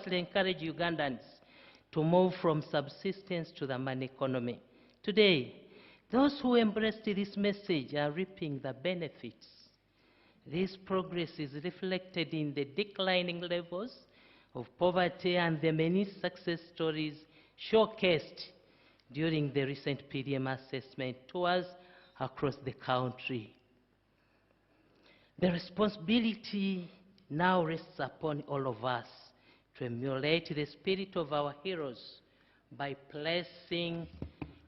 firstly encourage Ugandans to move from subsistence to the money economy. Today, those who embraced this message are reaping the benefits. This progress is reflected in the declining levels of poverty and the many success stories showcased during the recent PDM assessment tours across the country. The responsibility now rests upon all of us to emulate the spirit of our heroes by placing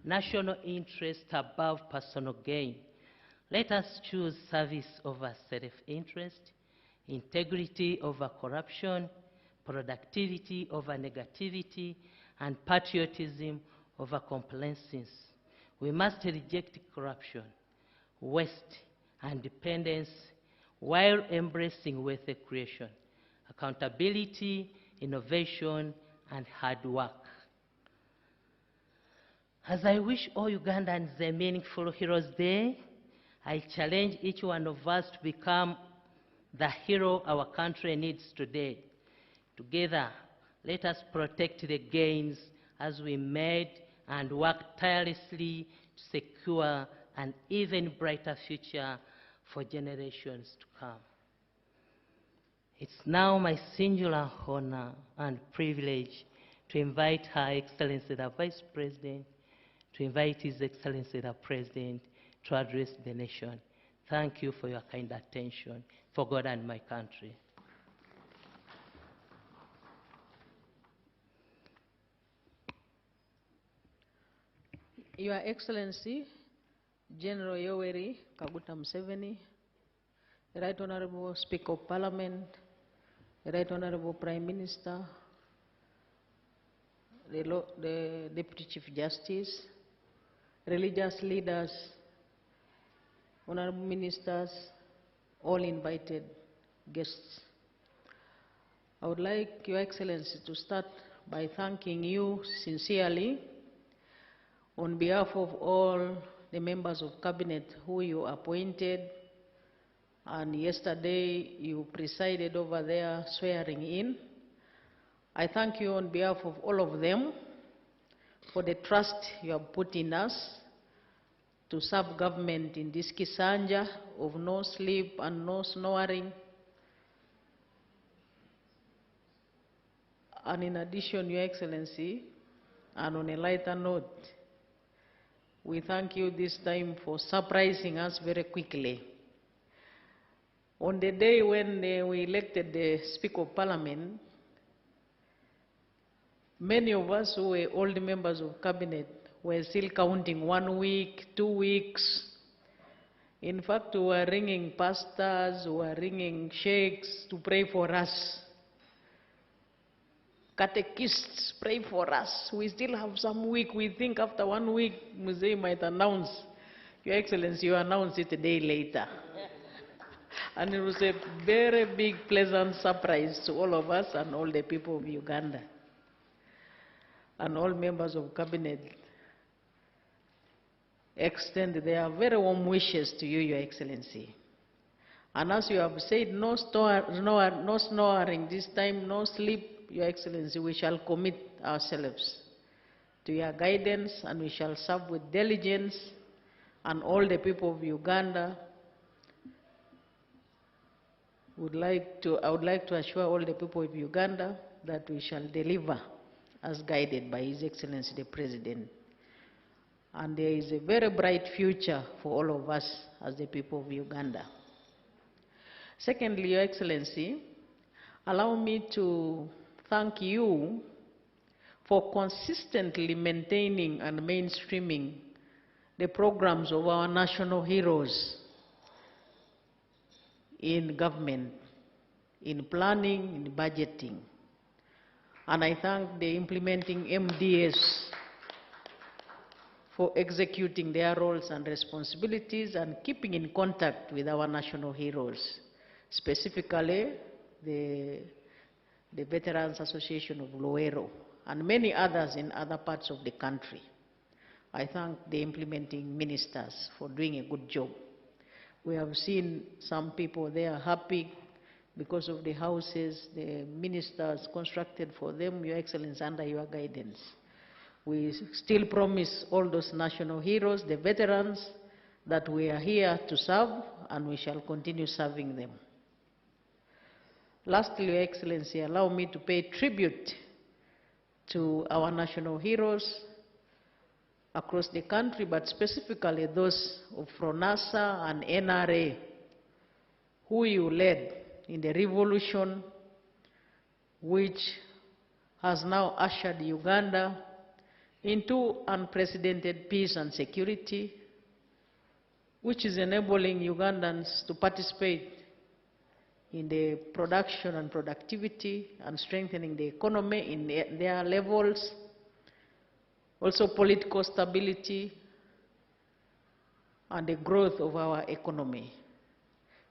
national interest above personal gain. Let us choose service over self-interest, integrity over corruption, productivity over negativity, and patriotism over complacency. We must reject corruption, waste, and dependence while embracing wealth creation, accountability, innovation, and hard work. As I wish all Ugandans a meaningful Heroes Day, I challenge each one of us to become the hero our country needs today. Together, let us protect the gains as we made and work tirelessly to secure an even brighter future for generations to come. It's now my singular honor and privilege to invite Her Excellency the Vice President, to invite His Excellency the President to address the nation. Thank you for your kind attention, for God and my country. Your Excellency, General Yoweri Kaguta Museveni, Right Honorable Speaker of Parliament, Right Honorable Prime Minister, the Deputy Chief Justice, religious leaders, honorable ministers, all invited guests. I would like Your Excellency to start by thanking you sincerely on behalf of all the members of Cabinet who you appointed, and yesterday you presided over their swearing in. I thank you on behalf of all of them for the trust you have put in us to serve government in this Kisanja of no sleep and no snoring. And in addition, Your Excellency, and on a lighter note, we thank you this time for surprising us very quickly. On the day when we elected the Speaker of Parliament, many of us who were old members of Cabinet were still counting 1 week, 2 weeks. In fact, we were ringing pastors, we were ringing sheikhs to pray for us. Catechists, pray for us. We still have some week. We think after 1 week, Museveni might announce. Your Excellency, you announced it a day later. And it was a very big, pleasant surprise to all of us and all the people of Uganda and all members of Cabinet. Extend their very warm wishes to you, Your Excellency. And as you have said, no snoring this time, no sleep, Your Excellency. We shall commit ourselves to your guidance, and we shall serve with diligence, and all the people of Uganda I would like to assure all the people of Uganda that we shall deliver as guided by His Excellency the President. And there is a very bright future for all of us as the people of Uganda. Secondly, Your Excellency, allow me to thank you for consistently maintaining and mainstreaming the programs of our national heroes in government, in planning, in budgeting. And I thank the implementing MDS for executing their roles and responsibilities and keeping in contact with our national heroes, specifically the Veterans Association of Luero and many others in other parts of the country. I thank the implementing ministers for doing a good job. We have seen some people there happy because of the houses the ministers constructed for them, Your Excellency, under your guidance. We still promise all those national heroes, the veterans, that we are here to serve and we shall continue serving them. Lastly, Your Excellency, allow me to pay tribute to our national heroes across the country, but specifically those of FRONASA and NRA, who you led in the revolution which has now ushered Uganda into unprecedented peace and security, which is enabling Ugandans to participate in the production and productivity and strengthening the economy in their levels, also political stability and the growth of our economy.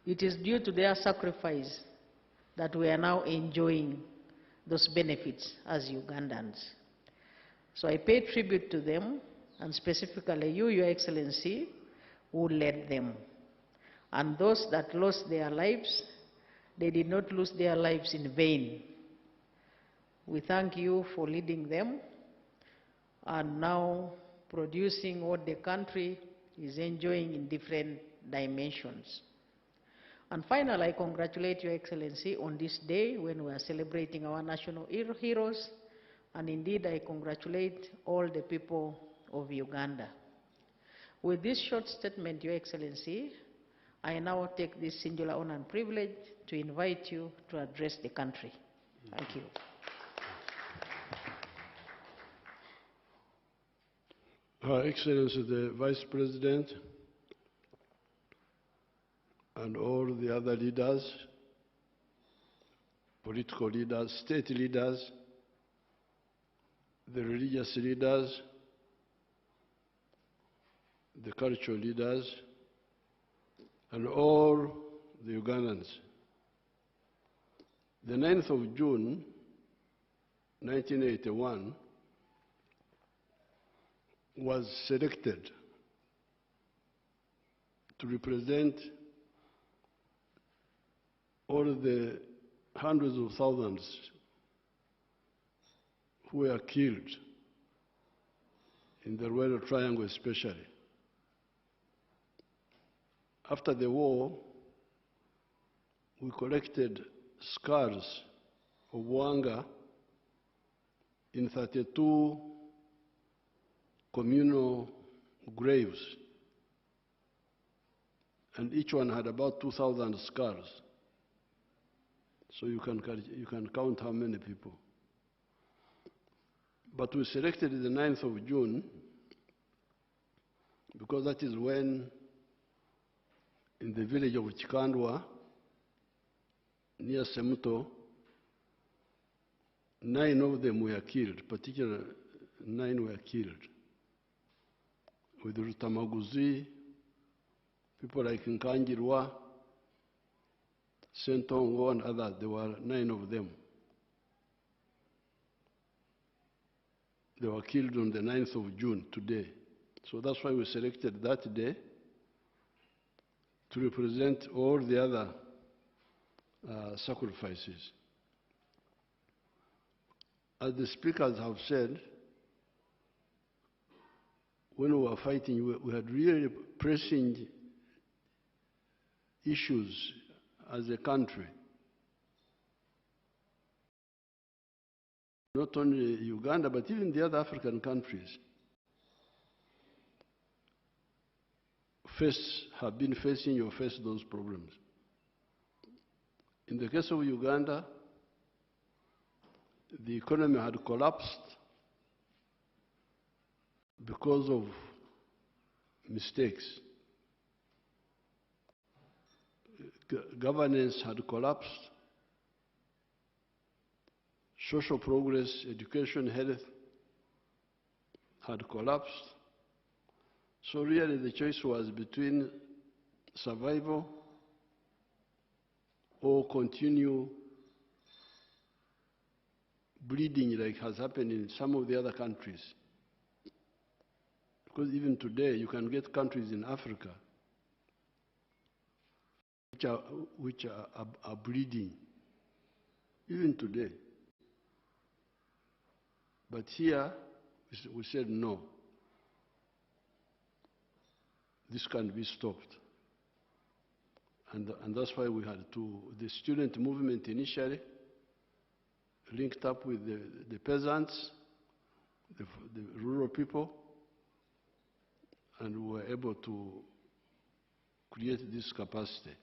It is due to their sacrifice that we are now enjoying those benefits as Ugandans. So I pay tribute to them, and specifically you, Your Excellency, who led them. And those that lost their lives, they did not lose their lives in vain. We thank you for leading them and now producing what the country is enjoying in different dimensions. And finally, I congratulate Your Excellency on this day when we are celebrating our national heroes. And indeed, I congratulate all the people of Uganda. With this short statement, Your Excellency, I now take this singular honor and privilege to invite you to address the country. Thank you. Her Excellency the Vice President and all the other leaders, political leaders, state leaders, the religious leaders, the cultural leaders, and all the Ugandans. The 9th of June, 1981, was selected to represent all the hundreds of thousands who were killed in the Royal Triangle especially. After the war, we collected skulls of Wanga in 32 communal graves, and each one had about 2,000 skulls. So you can count how many people. But we selected the 9th of June because that is when, in the village of Chikandwa, near Semuto, 9 of them were killed, particularly 9 were killed. With Rutamaguzi, people like Nkangirwa, Sentongo and others, there were 9 of them. They were killed on the 9th of June, today. So that's why we selected that day to represent all the other sacrifices. As the speakers have said, when we were fighting, we had really pressing issues as a country. Not only Uganda, but even the other African countries have been facing or face those problems. In the case of Uganda, the economy had collapsed because of mistakes. Governance had collapsed. Social progress, education, health had collapsed. So really the choice was between survival or continue bleeding like has happened in some of the other countries. Because even today you can get countries in Africa which are breeding, even today. But here, we said no. This can't be stopped. And that's why we had the student movement initially linked up with the peasants, the rural people, and we were able to create this capacity.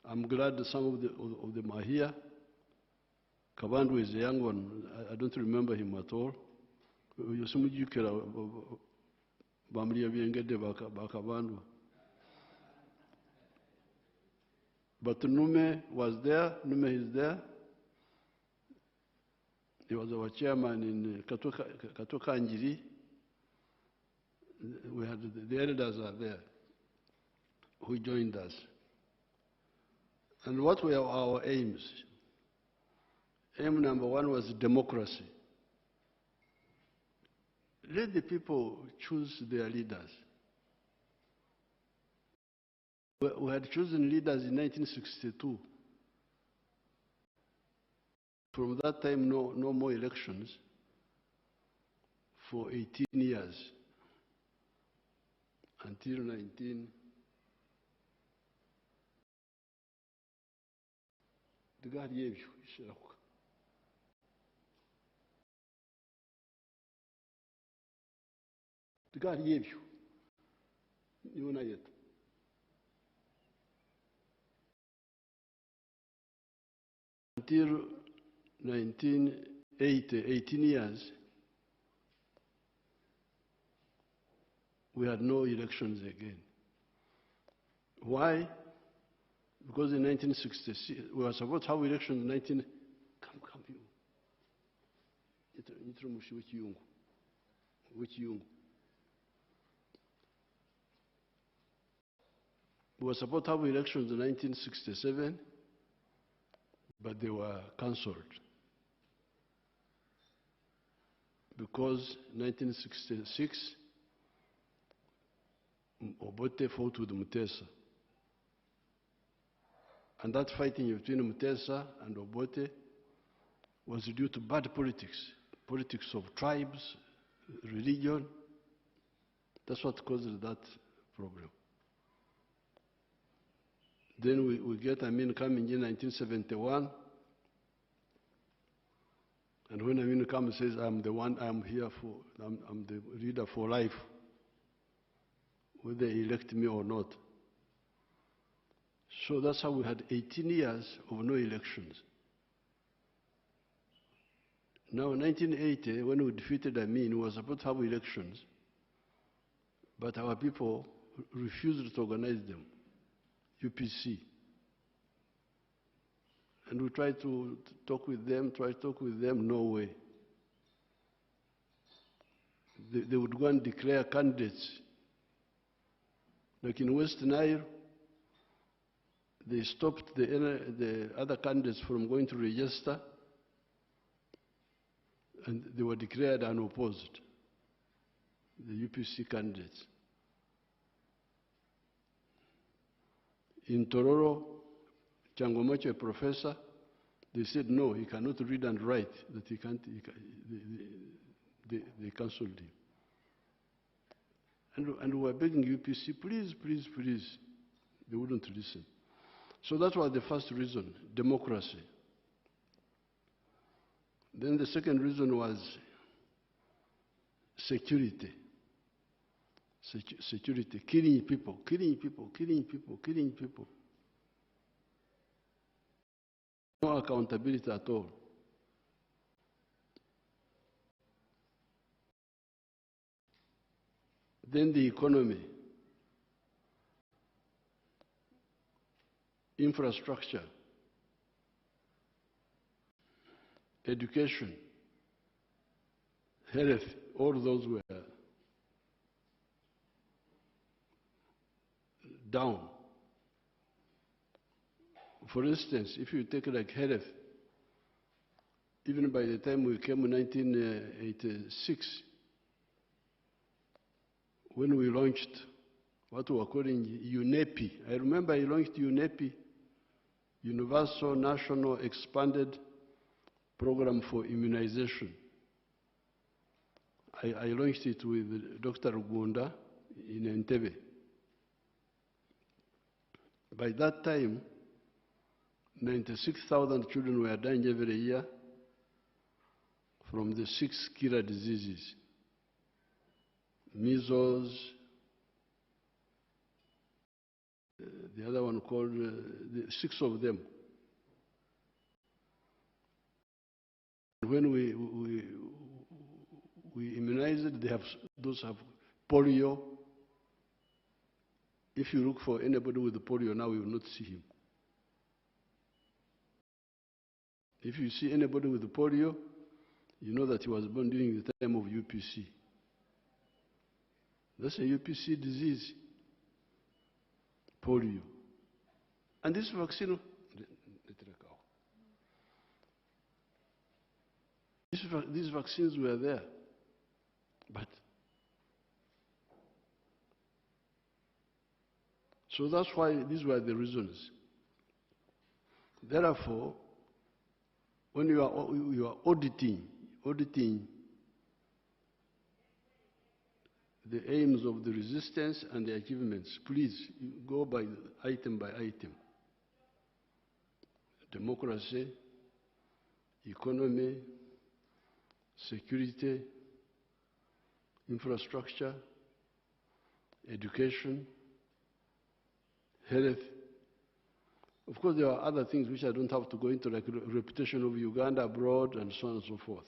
I'm glad that some of them are here. Kabandu is a young one. I don't remember him at all. But Nume was there. Nume is there. He was our chairman in Katoka Njiri. We had the elders are there who joined us. And what were our aims? Aim number one was democracy. Let the people choose their leaders. We had chosen leaders in 1962. From that time, no more elections for 18 years, until 19... Until 1980, 18 years, we had no elections again. Why? Because in 1966, we were supposed to have elections in 19... Come, you. We were supposed to have elections in 1967, but they were cancelled. Because in 1966, Obote fought with Mutesa. And that fighting between Mutesa and Obote was due to bad politics, politics of tribes, religion. That's what caused that problem. Then we get Amin coming in 1971. And when Amin comes and says, I'm the one, I'm here for, I'm the leader for life, whether they elect me or not. So that's how we had 18 years of no elections. Now, in 1980, when we defeated Amin, we were supposed to have elections, but our people refused to organize them, UPC. And we tried to talk with them, no way. They would go and declare candidates. Like in West Nile, they stopped the other candidates from going to register, and they were declared unopposed, the UPC candidates. In Tororo, Changomacho, a professor, they said no, he cannot read and write, that he can't, they cancelled him. And we were begging UPC, please, please, please. They wouldn't listen. So that was the first reason, democracy. Then the second reason was security. Security, killing people. No accountability at all. Then the economy, infrastructure, education, health, all those were down. For instance, if you take like health, even by the time we came in 1986, when we launched what we were calling UNEPI. I remember I launched UNEPI, Universal National Expanded Program for Immunization. I launched it with Dr. Gunda in Entebbe. By that time, 96,000 children were dying every year from the 6 killer diseases: measles, the other one called, the 6 of them. When we immunized, those have polio. If you look for anybody with polio now, you will not see him. If you see anybody with polio, you know that he was born during the time of UPC. That's a UPC disease, polio. And this vaccine, these vaccines were there, but so that's why these were the reasons. Therefore, when you are auditing the aims of the resistance and the achievements, please go by item. Democracy, economy, security, infrastructure, education, health. Of course, there are other things which I don't have to go into, like reputation of Uganda abroad and so on and so forth.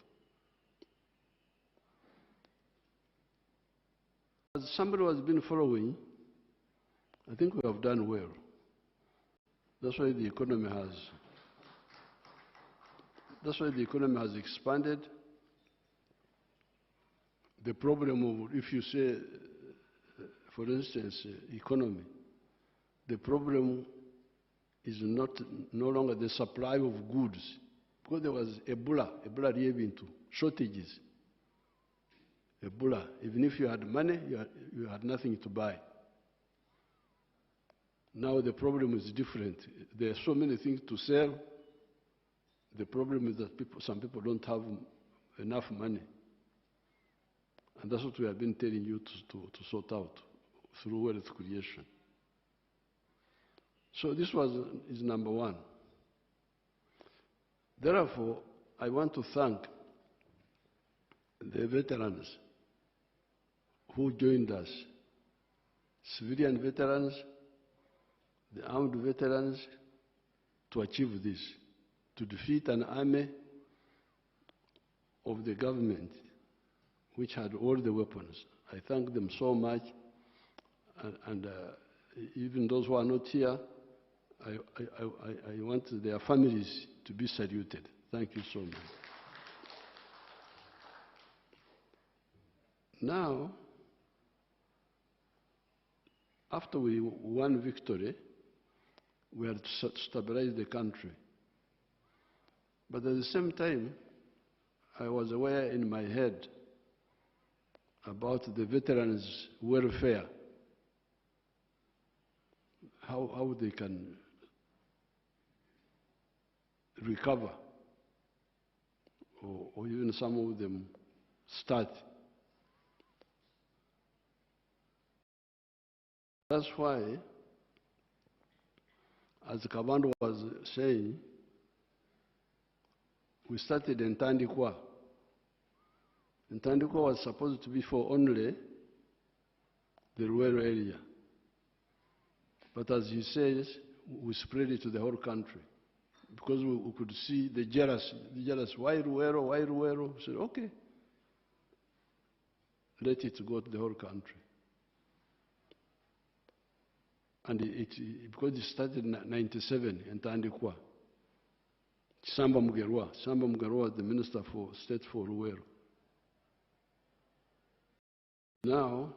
As somebody who has been following, I think we have done well. That's why the economy has expanded. The problem of, if you say, for instance, economy, the problem is no longer the supply of goods, because there was Ebola into shortages. Ebola, even if you had money, you had nothing to buy. Now the problem is different. There are so many things to sell. The problem is that some people don't have enough money. And that's what we have been telling you to sort out through wealth creation. So this is number one. Therefore, I want to thank the veterans who joined us, civilian veterans, the armed veterans, to achieve this, to defeat an army of the government which had all the weapons. I thank them so much, and even those who are not here, I want their families to be saluted. Thank you so much. Now, after we won victory, we had to stabilize the country. But at the same time, I was aware in my head about the veterans' welfare, how they can recover, or even some of them start. That's why, as Kabando was saying, we started in Tandikwa. And Tandikwa was supposed to be for only the rural area. But as he says, we spread it to the whole country. Because we could see the jealous, why Ruero? We said, okay, let it go to the whole country. And because it started in 1997 in Tandikwa, Samba Mugerwa was the Minister for State for Ruero. Now,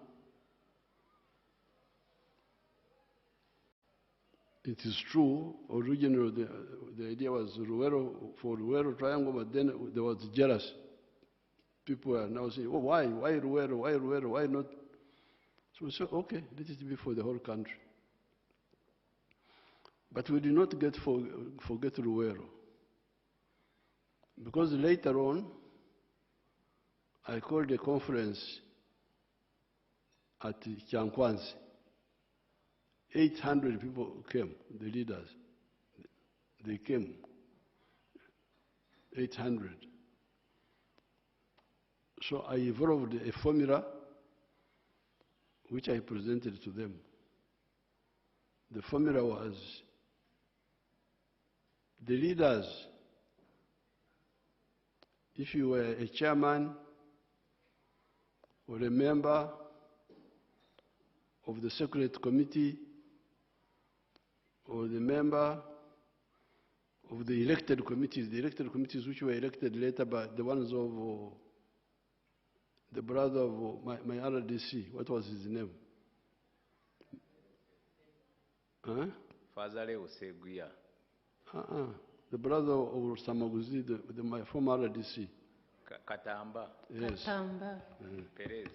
it is true, originally the idea was for Ruero Triangle, but then there was jealous. People are now saying, oh, why Ruero, why not? So we said, okay, let it be for the whole country. But we did not forget Luwero. Because later on, I called a conference at Chankwanzi. 800 people came, the leaders. They came, 800. So I evolved a formula which I presented to them. The formula was, the leaders, if you were a chairman or a member of the Secret Committee or the member of the elected committees which were elected later by the ones of the brother of my RDC, what was his name? Huh? Fazale Oseguya. The brother of Samaguzi, my former RDC. Katamba. Yes. Katamba. Perez.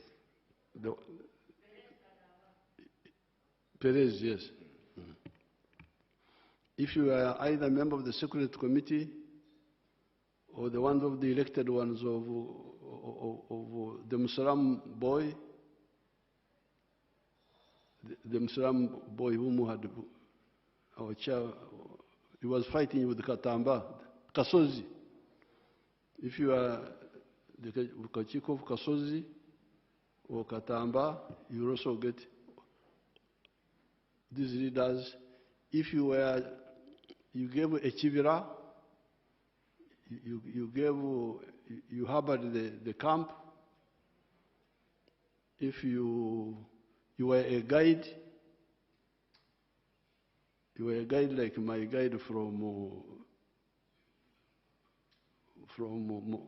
Perez, yes. If you are either a member of the Secret Committee or the ones of the elected ones of the Muslim boy, the Muslim boy whom had our chair, he was fighting with Katamba, Kasozi. If you are the Kachiko of Kasozi or Katamba, you will also get these leaders. If you gave a Chivira, you harbored the camp. If you were a guide, like my guide from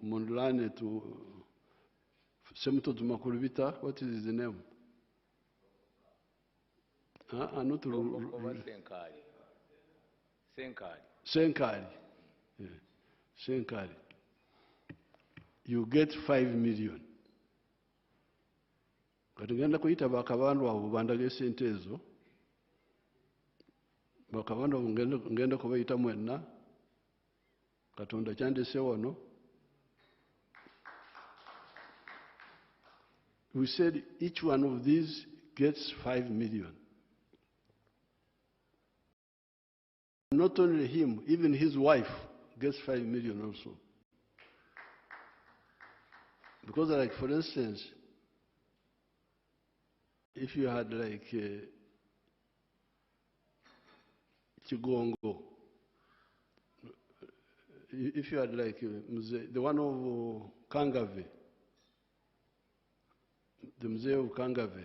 Mondlane to Semto to Makurubita, what is his name? Not Senkari. Yeah. Senkari. You get 5 million. Katugenda kuyita bakabandu abo bandage sente ezo. Bakabandu abo ngenda kubayita mwenna. Katonda kyandese wano. We said each one of these gets 5 million. Not only him, even his wife gets 5 million also. Because like, for instance, if you had like Chigongo, if you had like the one of Kangave, the Museo of Kangave,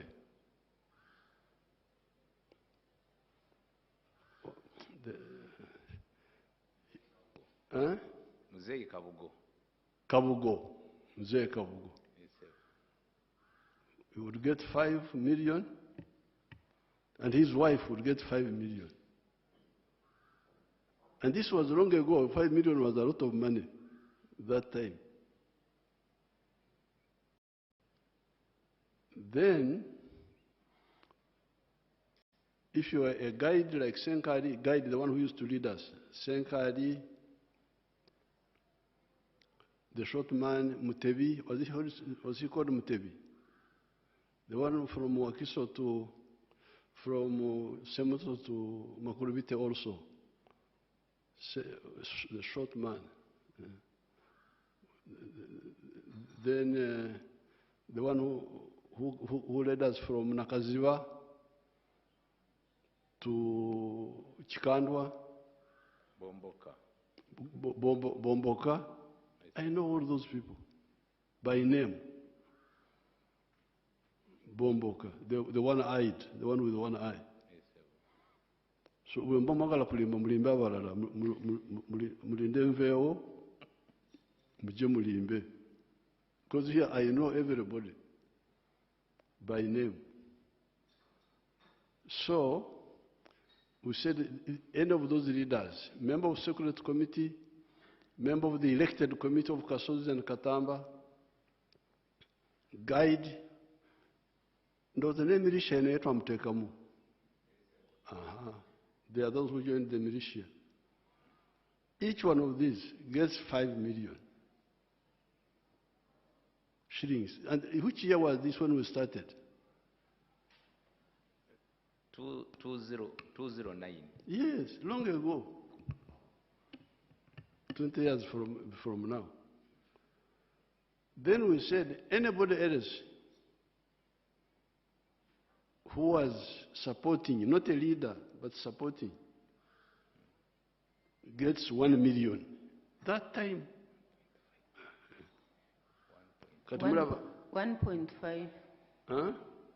Muzei Kabugo. Mzee Kabugo. He would get 5 million, and his wife would get 5 million. And this was long ago. 5 million was a lot of money that time. Then, if you were a guide like Senkari, guide the one who used to lead us, Senkari, the short man, Mutebi, was he called Mutebi? The one from Wakiso from Semoto to Makurubite also. The short man. Then the one who led us from Nakaziwa to Chikandwa. Bomboka. I know all those people by name. Bomboka, the one-eyed, the one with one eye. So when Bomagala Pulimba Mulimba Varala, Mulindemveo, Mujemulimbe. Because here I know everybody by name. So we said any of those leaders, member of Secret Committee, member of the elected committee of Kasozi and Katamba, guide ndowooza n'emilisha eno twamuteekamu. There are those who joined the militia. Each one of these gets 5 million shillings. And which year was this when we started? 209. Yes, long ago. 20 years from now. Then we said anybody else who was supporting, not a leader, but supporting, gets 1 million. That time, 1.5. huh?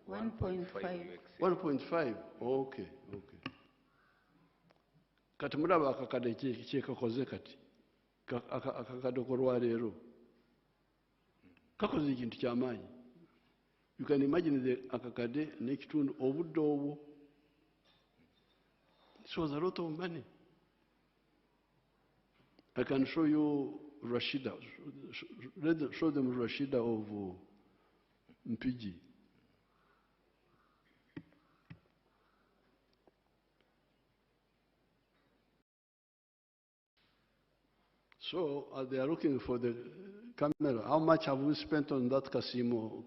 1.5. 1.5. Okay. Kati mulaba akakade kyekakoze kati. Akakade kolwaleero. Kakoze ekintu ky'amaanyi. You can imagine the akakade n'ekitundu obudde obwo. This was a lot of money. I can show you Rashida. Show them Rashida of Mpigi. So they are looking for the camera. How much have we spent on that casino?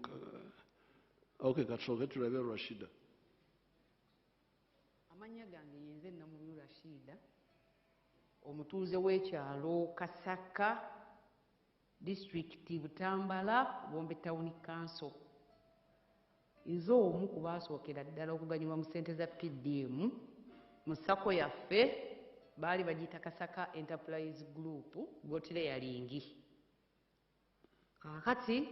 Okay, so get to Rashida. Amanya gange yenze Namuli Rashida, omutuuze w'ekyalo Kasaka, District Butambala, Bombe Town Council. Nze omu ku baasookera ddala okuganyulwa mu ssente za PDM mu sako yaffe baali bagiyita Kasaka Enterprise Group Gotire yalingi. Kaakati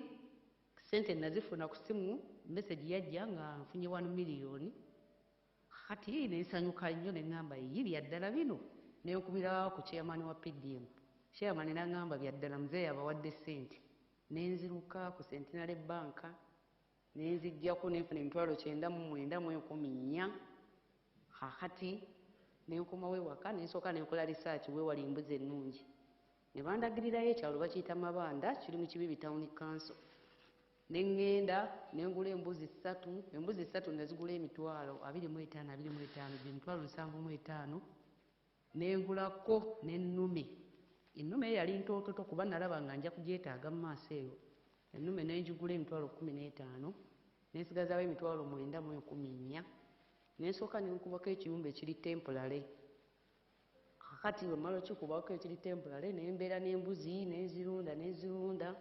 ssente nazifuna ku simu, message yajja nga nfunye 1 million. Kati nensanyuka nnyo ne ngamba yi byaddala bino ne nkubira ku chairman wa PDM. Chairman n'angamba byaddala mzee abawadde ssente. Nenziruka ku Centenary Bank nenzijjako nenfuna 9,914. Kaakati nenkomawo ewaka nensooka nenkola research wewali embuzi ennungi. Ne bandagirirayo ekyalo bakiyita Mabanda kiri mu Kibibi Town Council. Nengenda nengula embuzi 3, embuzi 3 nazigula emitwalo 25 7,500. Nengulako n'ennume. Ennume yali ntoototo kuba nalaba nga nja kugyetaaga mu maaso eyo. Ennume nenjigula emitwalo 15, nensigazaawo emitwalo 9,114. Nensooka nenkubako ekiyumba ekiri temporary. Kakati bwe mmala okikubako ekiri temporary nembeera n'embuzi nenzirunda.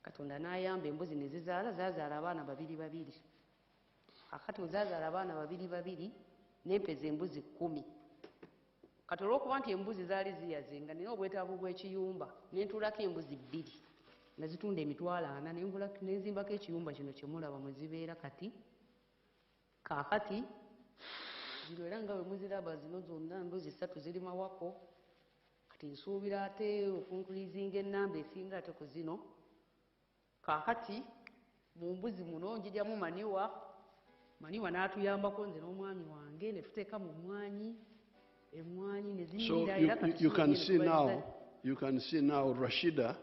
Katonda n'ayamba embuzi ne zazaala abaana 2. Kakati zazaala abaana 2 nempeza embuzi 10. Kati olw'okuba nti embuzi zaali ziyaze nga nina obwetaavu bw'ekiyumba nentuulako embuzi 2 nazitunda emitwalo 4 nenzimbako ekiyumba kino kye mulaba mwe zibeera kati. Kaakati zino era nga bwe muziraba zino zonna embuzi 3 ziri mawako. Kati nsuubira ate okunkulizinga ennamba esinga ate ku zino. Kaakati mu mbuzi muno njijjamu maniwa n'atuyambako nze n'omwami wange ne tuteeka mu mmwanyi. Emmwanyi ne zinyirira era kati you can see now Rashida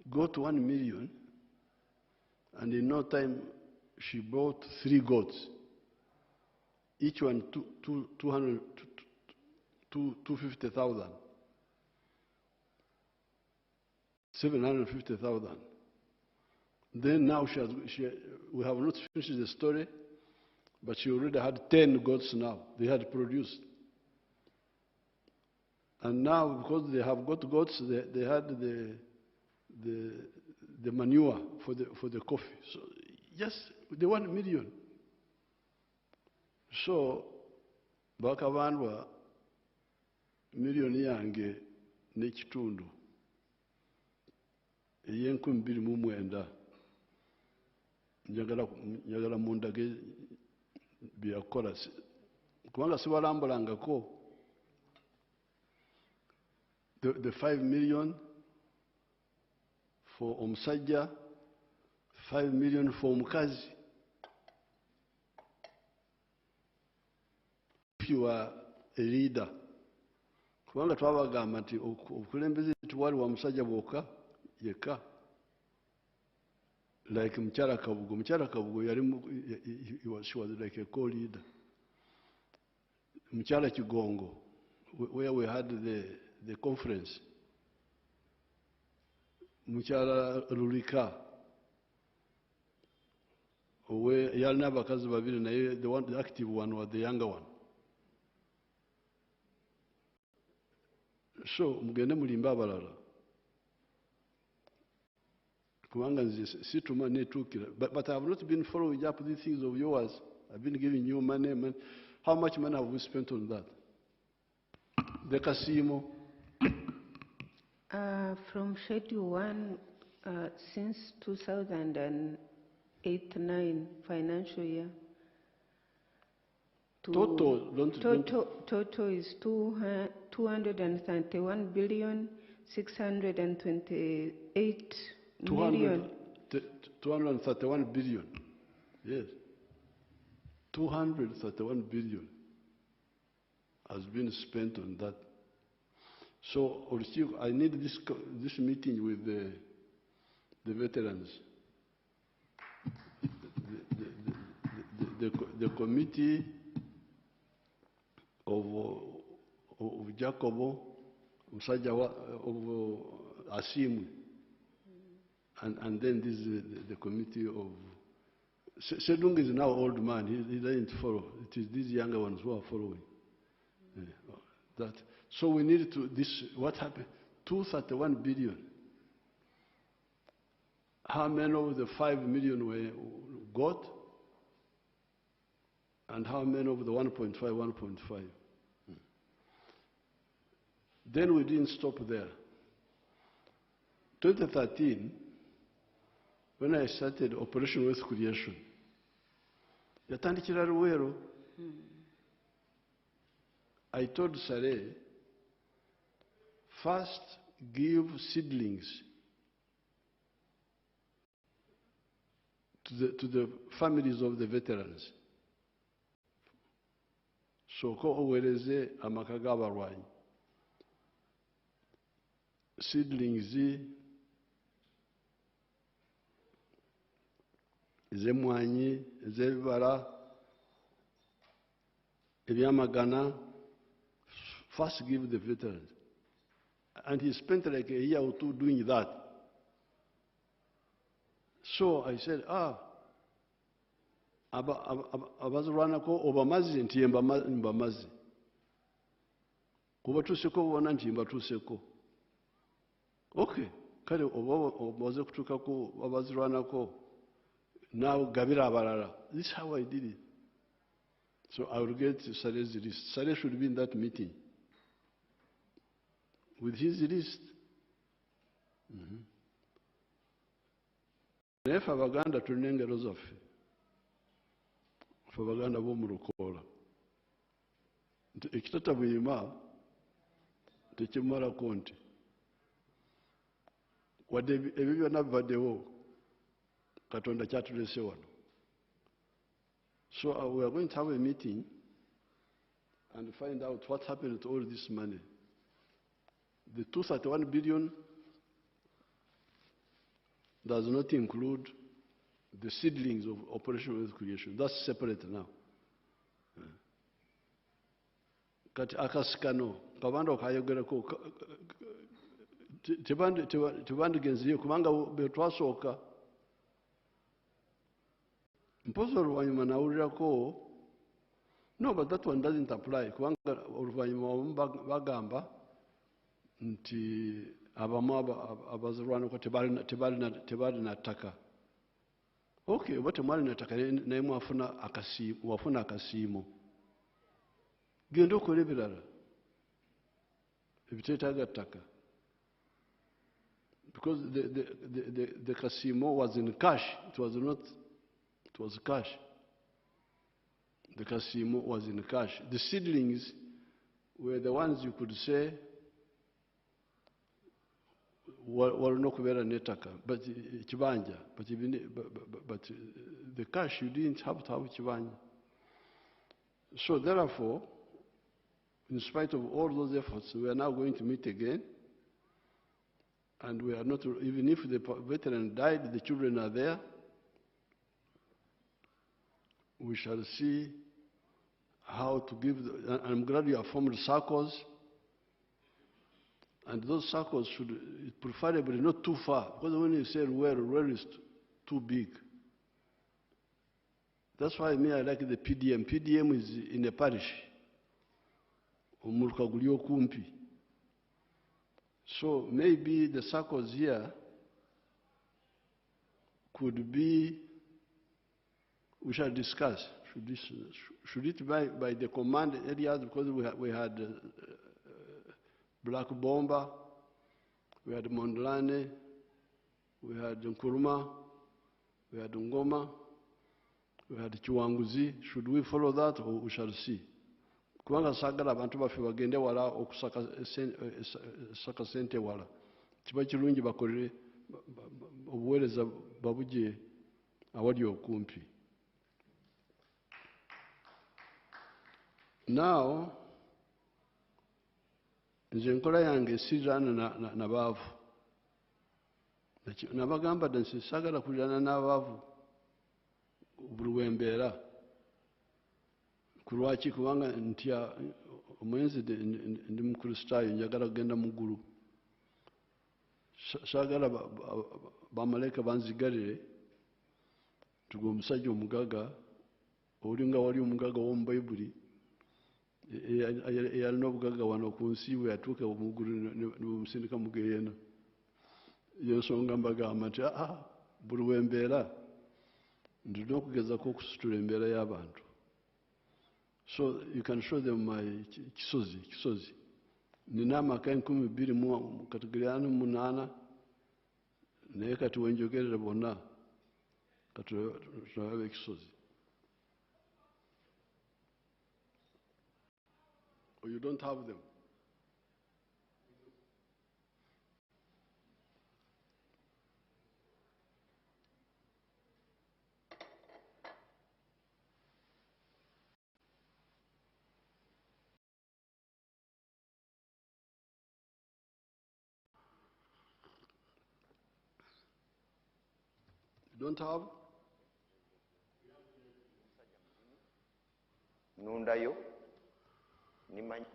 got 1 million and in no time she bought 3 goats. Each one 250,000. 750,000. Then now we have not finished the story, but she already had 10 goats now. They had produced. And now, because they have got goats, they had the manure for the coffee. So just the 1 million. So, bakabandwa million yange n'ekitundu. $2,290 njagala mundage byakola kubanga sibalambulangako the 5 million for omusajja, 5 million for omukazi. If you are a leader, kubanga twabagamba nti okulembeze tuwali wa musajja bwokka yekka. like Mchara Kabugo. Mchara Kabugo, she was like a co-leader. Mchara Chigongo, where we had the conference. Mchara Rurika, where Yalna Bakazi Babiri, the active one was the younger one. So, Mugende Mulimba Balala. But I have not been following up these things of yours. I've been giving you money. How much money have we spent on that? The casino? From Schedule 1, since 2008-9 financial year. Total is 231 billion 628 million. 231 billion. Yes. 231 billion has been spent on that. So, I need this meeting with the veterans. The committee of Jacobo, Musajawa, of Asimu, and then this is the committee of... Sedung is now old man, he doesn't follow. It is these younger ones who are following. That. So we need to, what happened? 231 billion. How many of the 5 million were got? And how many of the 1.5, 1.5? Then we didn't stop there. 2013, when I started Operation Wealth Creation, yatandikira Luwero. I told Saleh, first give seedlings to the families of the veterans. So ko owereze amaka g'abalwanyi. Seedlings ez'emmwanyi, ez'ebibala, ebyamagana. First give the veterans. And he spent like a year or two doing that. So I said, abazirwanako obamazi nti mbamazi. Kubatuseko bona nti mbatuseko. Okay, kale obaze kutukako abazirwanako now gabira abalala. This is how I did it. So I will get Saleh's list. Saleh should be in that meeting with his list. Nefe Abaganda tulina engero zaffe. Ffe Abaganda b'omu Lukoola. Ekitatabuyima tekimalako nti wadde ebyo byonna bibaddewo Katonda kyatulese wano. So we are going to have a meeting and find out what happened to all this money. The 231 billion does not include the seedlings of Operation Wealth Creation. That's separate now. Kati akasikano, kabanda okayogerako, tebandigenziyo kubanga betwasooka. Mposo oluvannyuma nawulirako, no, but that one doesn't apply. Kubanga oluvannyuma bagamba nti abamu abazirwanako tebalina ttaka. Okay, oba temwalina ttaka naye wafuna akasiimo. Genda okola ebirala ebiteetaaga ttaka. Because the kasimo was in cash. It was not. It was cash. The kasimo was in cash. The seedlings were the ones you could say were not kubeera n'ettaka, but kibanja, but the cash you didn't have to have kibanja. So therefore, in spite of all those efforts, we are now going to meet again, and we are not, even if the veteran died, the children are there. we shall see how to give, I'm glad you have formed circles, and those circles should preferably not too far, because when you say Ruel is too big. That's why me, I like the PDM. PDM is in a parish. So maybe the circles here could be, we shall discuss. Should it be by the command areas, because we had Black Bomba, we had Mondlane, we had Nkuruma, we had Ngoma, we had Chiwanguzi. Should we follow that, or we shall see? Kubanga sagala abantu baffe bagende wala okusaka sente wala. Kiba kirungi bakolere obuweereza babuje awali okumpi. Now, nze enkola yange esirana n'abaavu. Nabagamba nti sagala kulirana n'abaavu buli wembeera. Kulwaki? Kubanga ntya omwenzi ndi mukristaayo, njagala kugenda mu ggulu. Saagala bamalayika banzigalire tugwe omusajja omugaga, olinga wali omugaga w'omu Bayibuli eyalina obugaga wano ku nsi bwe yatuuka mu ggulu ne bumusindika mu Geyeena. Yo nsonga mbagamba nti buli wembeera ndina okugezako okusitula embeera y'abantu. So you can show them my kisozi. Nina amaka 28 naye kati wenjogerera bonna kati tulabe ekisozi. Or you don't have them? You don't have? Nundayo nimanyi.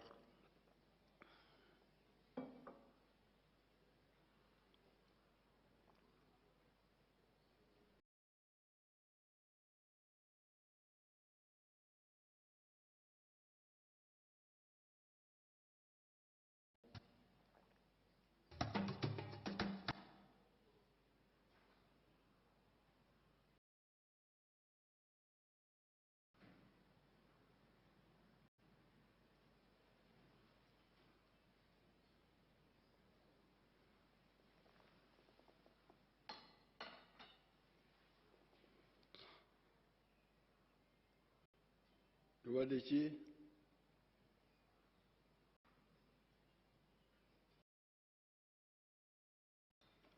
Wadeki?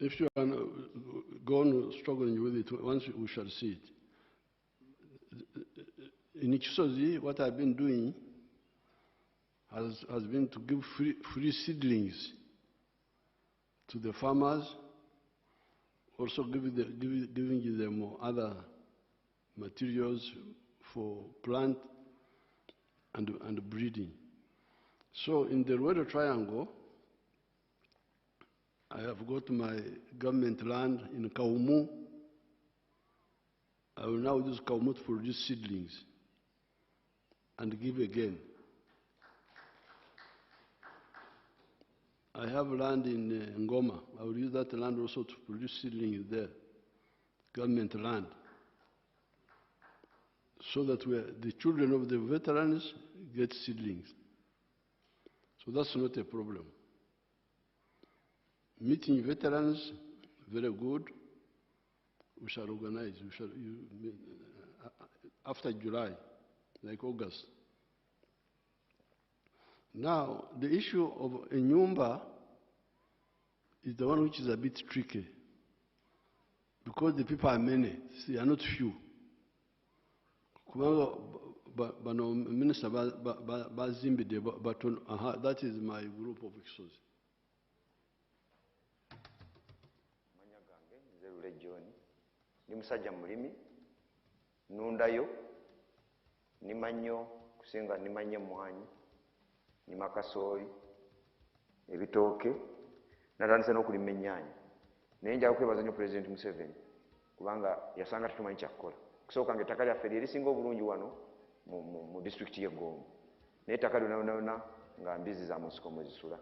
If you are gone struggling with it, once we shall see it. In Kisozi, what I've been doing has been to give free seedlings to the farmers, also giving them other materials for plant and breeding. So in the Rueda Triangle, I have got my government land in Kaumu. I will now use Kaumu to produce seedlings and give again. I have land in Ngoma. I will use that land also to produce seedlings there, government land, so that the children of the veterans get seedlings. So that's not a problem. Meeting veterans, very good. We shall organize. After July, like August. Now, the issue of a nyumba is the one which is a bit tricky, because the people are many, they are not few. Minister, that is my group of exos. Ni musajja mulimi nundayo nima nnyo kusinga nima nnyo emmwanyi, nima kasooli, ebitooke, natandise n'okulima ennyaanya. Naye njagala kwebaza nnyo Pulezidenti Museveni kubanga yasanga tetumanyi kyakukola. Okusooka nga ettaka lyaffe lyerisinga obulungi wano mu disitulikiti y'e Gombo. Naye ettaka lyonna nga mbizi za munsiko mwe zisula.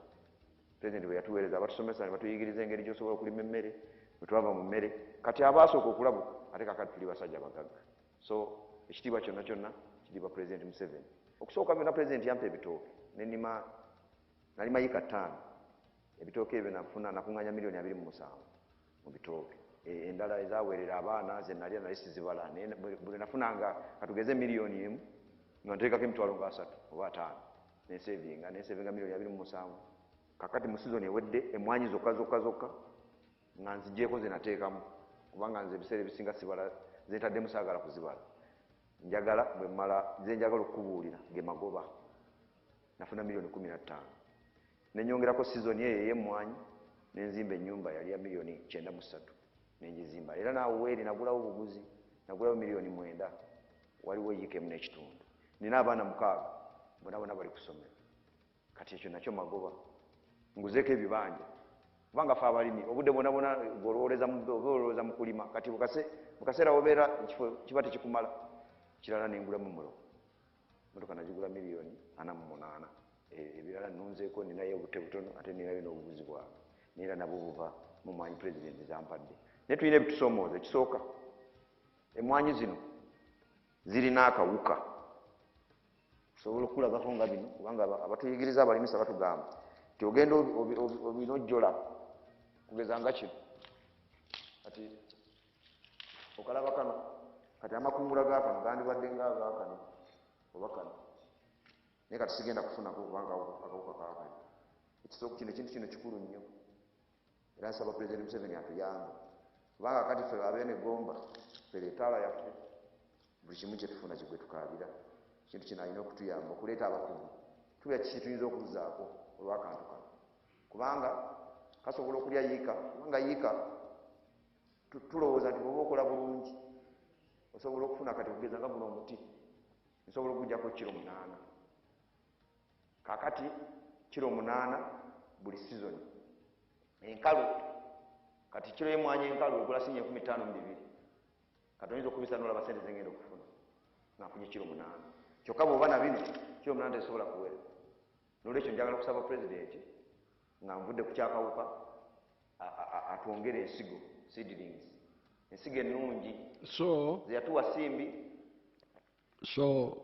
Pulezidenti bwe yatuweereza abatusomesa ne batuyigiriza engeri gy'osobola okulima emmere, bwe twava mu mmere. Kati abaasooka okulabuka ate kakati tuli basajja bagagga. So ekitiibwa kyonna kyonna kitiibwa Pulezidenti Museveni. Okusooka byonna Pulezidenti yampa ebitooke nalima yika 5. Ebitooke ebyo nakuŋŋaanya miliyoni 27 mu bitooke. Endala ezaweerera abaana ze nalya nali sizibala. Bwe nafunanga katugeze miliyoni 1 nga nteekako emitwalo nga 3 oba 5 nensevinga miliyoni 27. Kakati mu sizoni ewedde emmwanyi zokka nga nzigyeko ze nateekamu kubanga nze ebiseera ebisinga sibala zentaddemu saagala kuzibala. Njagala bwe mmala ze njagala okukubuulira ge magoba. Nafuna miliyoni 15. Nenyongerako sizoni eyo ey'emmwanyi nenzimba ennyumba yali ya miliyoni 93 nenjizimba. Era naawe weeri nagulawo buguzi, nagulawo miliyoni 9. Waliwo yiikemu n'ekitundu. Nina abaana 6 bonna bali ku ssomero. Kati ekyo nakyo magoba. Nguzeeko ebibanja kubanga ffe abalimi obudde bwonna gw'olowooza mu kulima. Kati mu kaseera wobeera ekifo kiba tekikumala. Kirala nengulamu mulo. Motoka nagigula miliyoni 48. Ebirala nnunzeeko ninayo obute butono ate ninayo n'obubuzi bwange. Neera nabwo buva mu mwanyi Pulezidenti zampadde. Naye tulina ebitusoomooza. Ekisooka, emmwanyi zino zirina akawuka. Osobola okulabako nga bino kubanga abatuyigiriza abalimisa batugamba nti ogenda obinojjola kugeza nga kino. Kati okalaba kano, kati amakungula gaakano gandibadde ngaagaakano oba kano. Naye kati sigenda kufunako kubanga akawuka kaakano. Ekisooka kino ekintu kino kikulu nnyo. Era nsaba Pulezidenti Museveni atuyambe kubanga kati ffe abeene Gomba ffe leetaala yaffe buli kimu kye tufuna kigwe tukaabira. Kintu kino alina okutuyamba okuleeta abakugu tulya kiki tuyinza okuzaako olw'akantu kano kubanga kasobola okulya yiika kubanga yiika tulowooza nti bw'oba okola bulungi osobola okufuna kati kugeza nga guno omuti nsobola okuggyako kilo 8. Kaakati kilo 8 buli sizoni. Enkalu kati kilo y'emmwanyi enkalu egula sinya 52. Kati oyinza okubisa n'olaba sente zengenda okufuna ng'afunye kilo 8. Kyokka bw'oba na bino kilo 8 tezisobola kuwera. N'olwekyo njagala okusaba Pulezidenti nga nvudde ku kyakawuka atwongere ensigo seedlings, ensigo ennungi ze yatuwa Simbi. So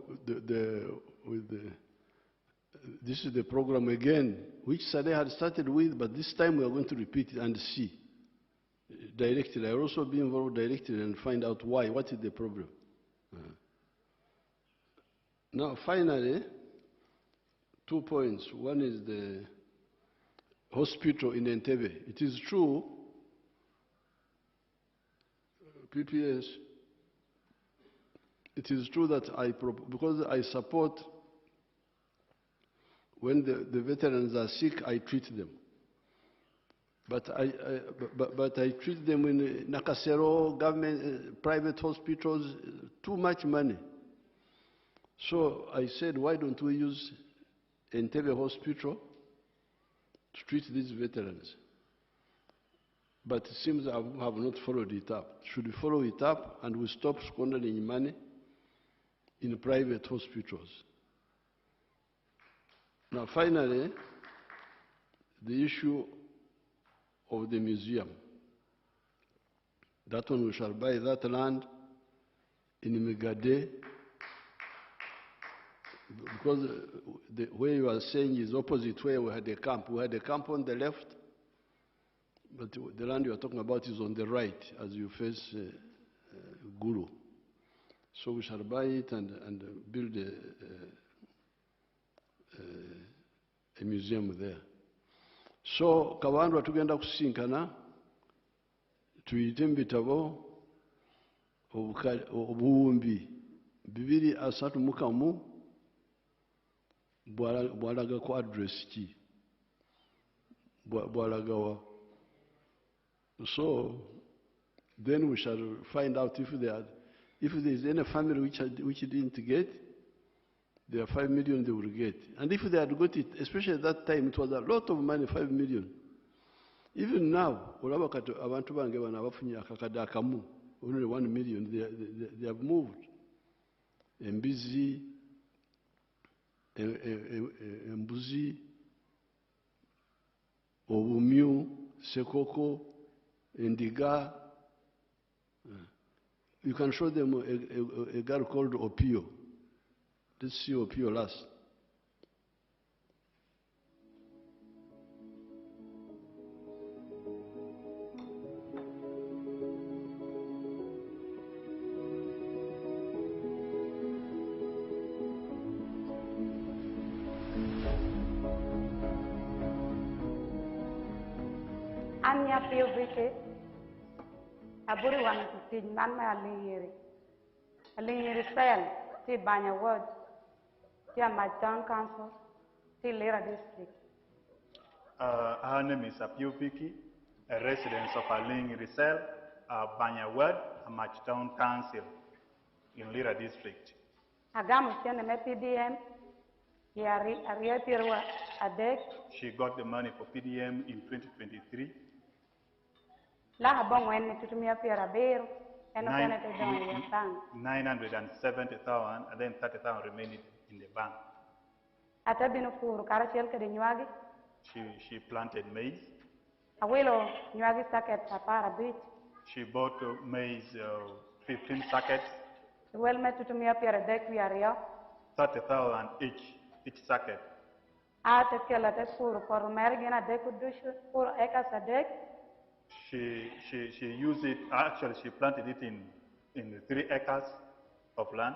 this is the program again, which Saleh had started with, but this time we are going to repeat it and see directly. I will also be involved directly and find out why, what is the problem. Now, finally, 2 points. One is the hospital in Entebbe. It is true, PPS, it is true that because I support when the veterans are sick, I treat them. But I treat them in Nakasero, government, private hospitals, too much money. So I said, why don't we use Entebbe Hospital to treat these veterans? But it seems I have not followed it up. Should we follow it up and we stop squandering money in private hospitals? Now, finally, the issue of the museum. That one, we shall buy that land in Megade, because where you are saying is opposite where we had a camp. We had a camp on the left, but the land you are talking about is on the right as you face Gulu. So we shall buy it and build a museum there. So kabandu atugenda kusinkana tuyite mu bitabo obuwumbi 231 bwalaga ku address ki bwalagawa. So then we shall find out if there is any family which didn't get, their 5 million they will get. And if they had got it, especially at that time, it was a lot of money, 5 million. Even now, abantu bange bana bafunye akakada akamu, only 1 million, they have moved. Embizi, embuzi, obumyu, sekoko, indiga. You can show them a girl called Opio. Let's see Opio last. Anya POVK, Aburi one to see Nana Alingiri Cell, see Banya Ward, see my town council, see Lira district. Her name is Apio Viki, a resident of Alingiri Cell, Banya Ward, Amach Town Council in Lira district. Agamu Chen PDM, Yari Adek. She got the money for PDM in 2023. La bong when to me appear a beer and 970,000 and then 30,000 remaining in the bank. At a bin of Karachel Kadinyagi. She planted maize. A willow Nyagi sackets a para bit. She bought maize 15 sackets. Well met to me appear a deck we are 30,000 each sacket. At a skeleton for American a deck would do 4 acres a deck. She used it, actually she planted it in 3 acres of land.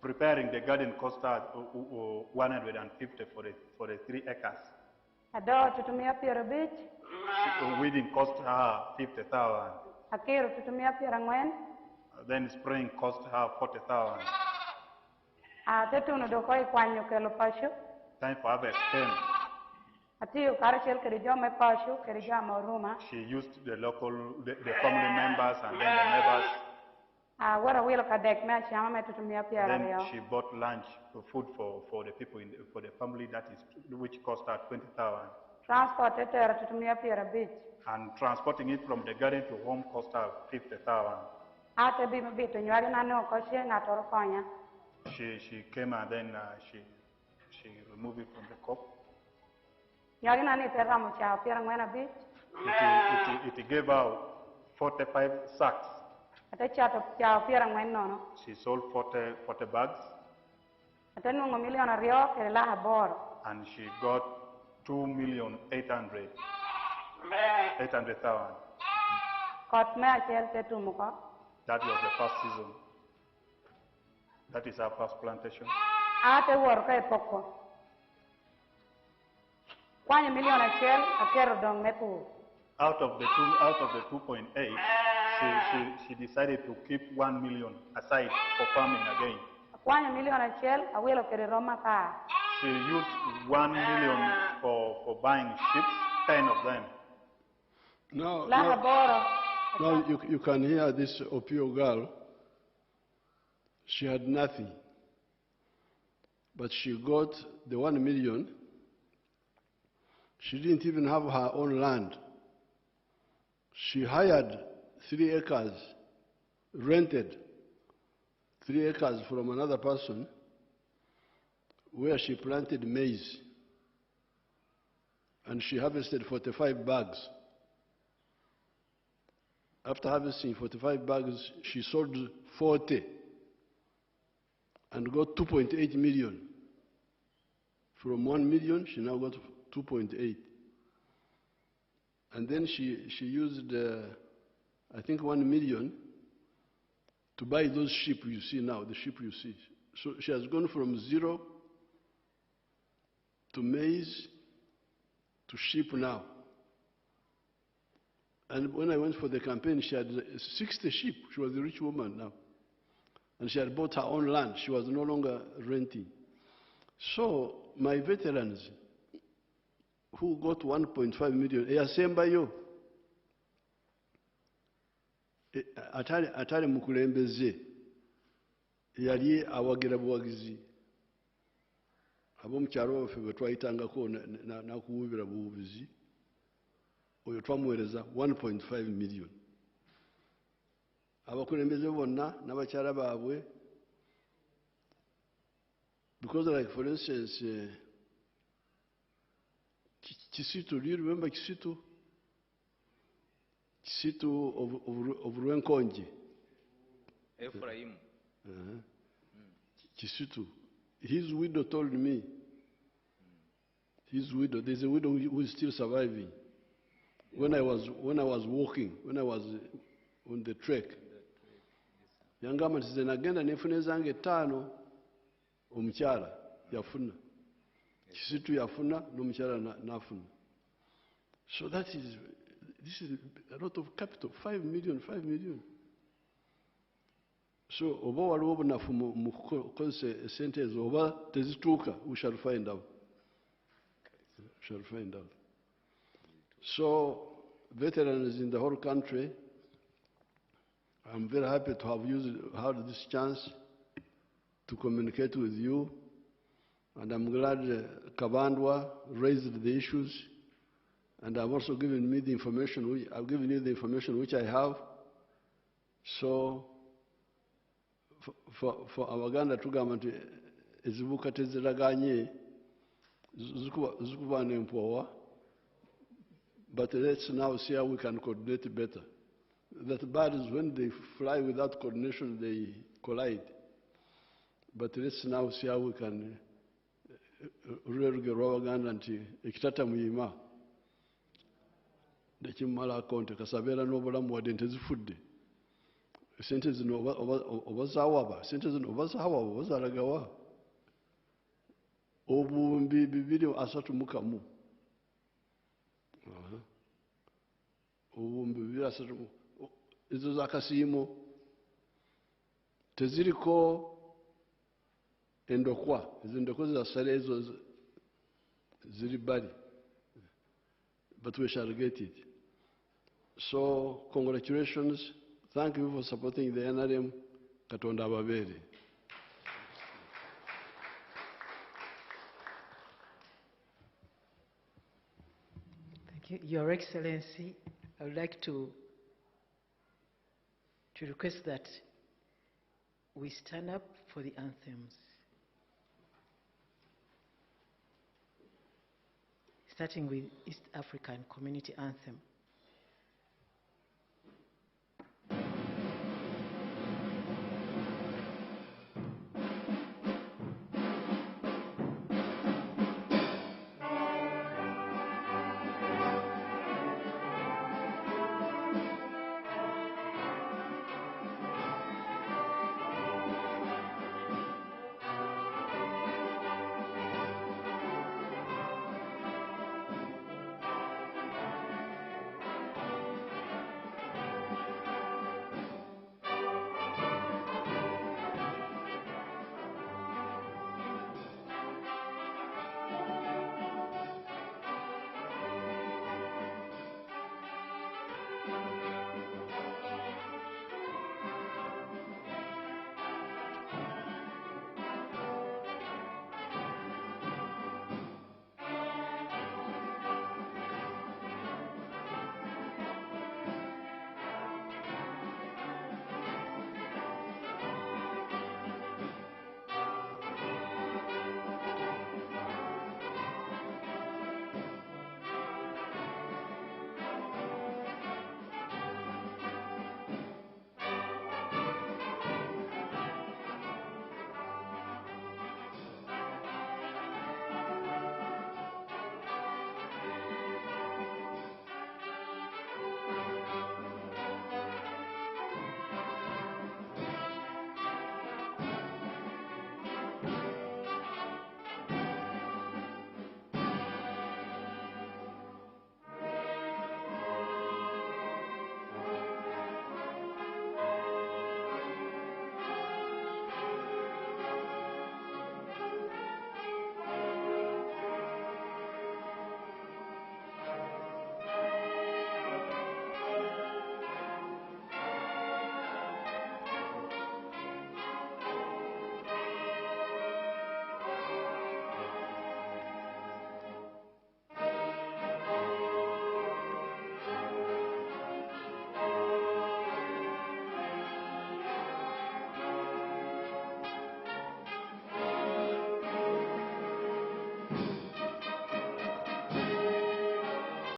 Preparing the garden cost her 150 for the 3 acres. Weeding cost her 50,000. Then spraying cost her 40,000. Time for harvest came. She used the family members and then the neighbors. Then she bought lunch, food for the people for the family which cost her 20,000. And transporting it from the garden to home cost her 50,000. She came and then she removed it from the cup. It gave out 45 sacks. She sold 40 bags. And she got 2,800,000. That was the first season. That is our first plantation. Out of the 2.8, she decided to keep 1 million aside for farming again. She used 1 million for buying sheep, 10 of them. Now you can hear this Opio girl. She had nothing, but she got the 1 million. She didn't even have her own land. She hired 3 acres, rented 3 acres from another person, where she planted maize. And she harvested 45 bags. After harvesting 45 bags, she sold 40 and got 2.8 million. From 1 million, she now got 2.8. And then she used, I think, 1 million to buy those sheep you see now, the sheep you see. So she has gone from 0 to maize to sheep now. And when I went for the campaign, she had 60 sheep. She was a rich woman now. And she had bought her own land. She was no longer renting. So my veterans who got 1.5 million, atali mukulembeze yali awagira buwagizi ab'omukyalo waffe bwe twayitangako nakuwubira buwubizi oyo twamuweereza 1.5 million. Abakulembeze bonna n'abakyala baabwe, because like for instance Kisitu, do you remember Kisitu? Kisitu of Rwenkonje. Ephraim. Kisitu. His widow told me, his widow, there's a widow who is still surviving. When I was walking, when I was on the trek, yangamba nti nagenda nefuna zange 5 omukyala yafuna. Kisitu yafuna n'omukyala nafuna. So this is a lot of capital, 5 million. So oba waliwo obunafu mu kukozesa esente ezo oba tezituuka, we shall find out. So veterans in the whole country, I'm very happy to have had this chance to communicate with you, and I'm glad Kabandwa raised the issues, and I've also given me the information. I've given you the information which I have. So for Abaganda tugamba nti ezibuka teziraganye zikuba n'empwawa, but let's now see how we can coordinate better. That birds, when they fly without coordination, they collide. But let's now see how we can really get Abaganda nti ekitata muyima nekimala akonte kasabeera n'obulamu wadde ntezifudde. Sente zino obazawaba, sente zino obazawaba, obazalagawa. Obuwumbi 231. Obuwumbi 231. Ezo zakasiimo teziriko endokwa. Ezo endokwa zasale ezo ziri bali. But we shall get it. So congratulations. Thank you for supporting the NRM. Katonda ababeere. Thank you, Your Excellency. I would like to request that we stand up for the anthems. Starting with East African Community Anthem.